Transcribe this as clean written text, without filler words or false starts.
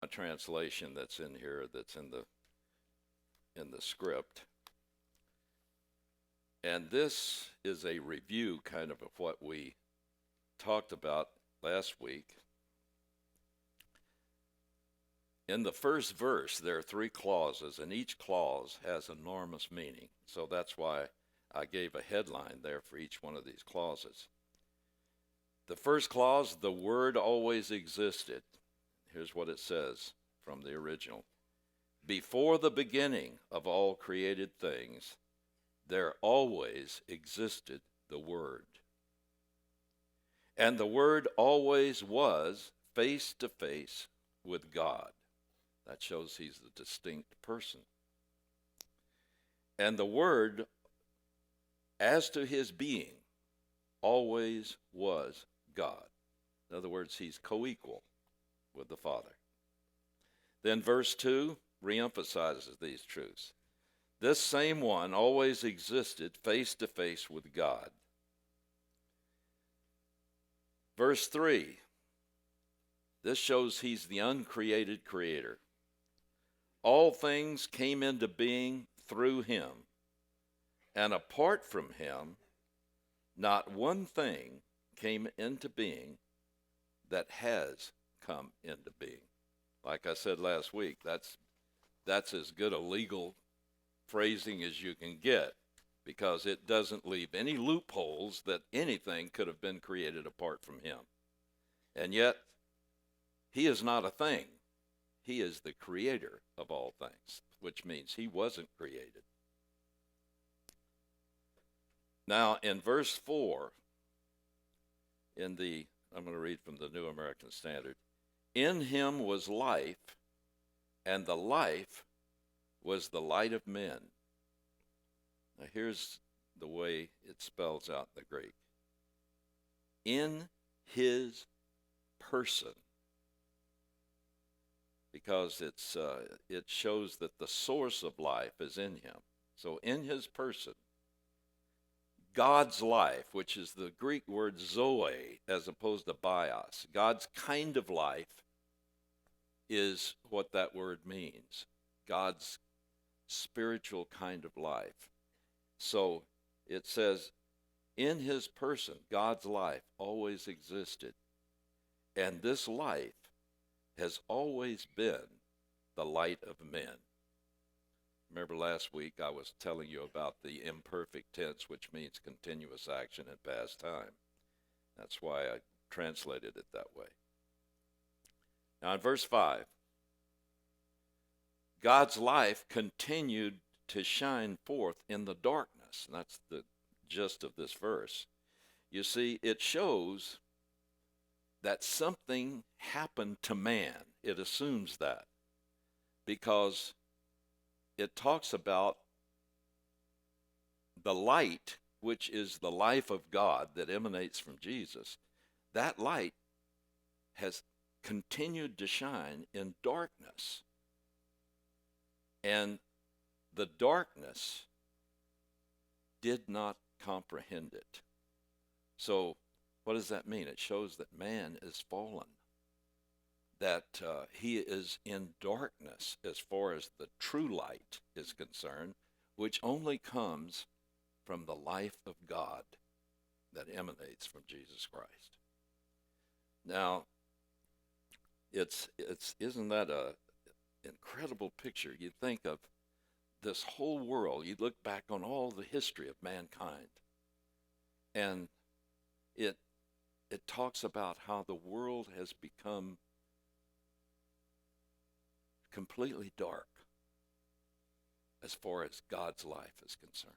a translation that's in here that's in the script. And this is a review kind of what we talked about last week. In the first verse, there are 3 clauses, and each clause has enormous meaning. So that's why I gave a headline there for each one of these clauses. The first clause, the Word always existed. Here's what it says from the original. Before the beginning of all created things, there always existed the Word. And the Word always was face to face with God. That shows he's a distinct person. And the Word, as to his being, always was God. In other words, he's co-equal with the Father. Then verse 2 reemphasizes these truths. This same one always existed face to face with God. Verse 3, this shows he's the uncreated creator. All things came into being through him, and apart from him, not one thing came into being that has come into being. Like I said last week, that's as good a legal phrasing as you can get, because it doesn't leave any loopholes that anything could have been created apart from him. And yet, he is not a thing. He is the creator of all things, which means he wasn't created. Now, in verse 4, I'm going to read from the New American Standard. In him was life, and the life was the light of men. Now, here's the way it spells out in the Greek. In his person. Because it shows that the source of life is in him. So in his person, God's life, which is the Greek word zoe as opposed to bios, God's kind of life is what that word means. God's spiritual kind of life. So it says, in his person, God's life always existed. And this life has always been the light of men. Remember last week I was telling you about the imperfect tense, which means continuous action in past time. That's why I translated it that way. Now in verse 5, God's life continued to shine forth in the darkness. And that's the gist of this verse. You see, it shows that something happened to man. It assumes that, because it talks about the light, which is the life of God that emanates from Jesus. That light has continued to shine in darkness. And the darkness did not comprehend it. So what does that mean? It shows that man is fallen, that he is in darkness as far as the true light is concerned, which only comes from the life of God that emanates from Jesus Christ. Now, isn't that a incredible picture? You think of this whole world, you look back on all the history of mankind, and it talks about how the world has become completely dark as far as God's life is concerned.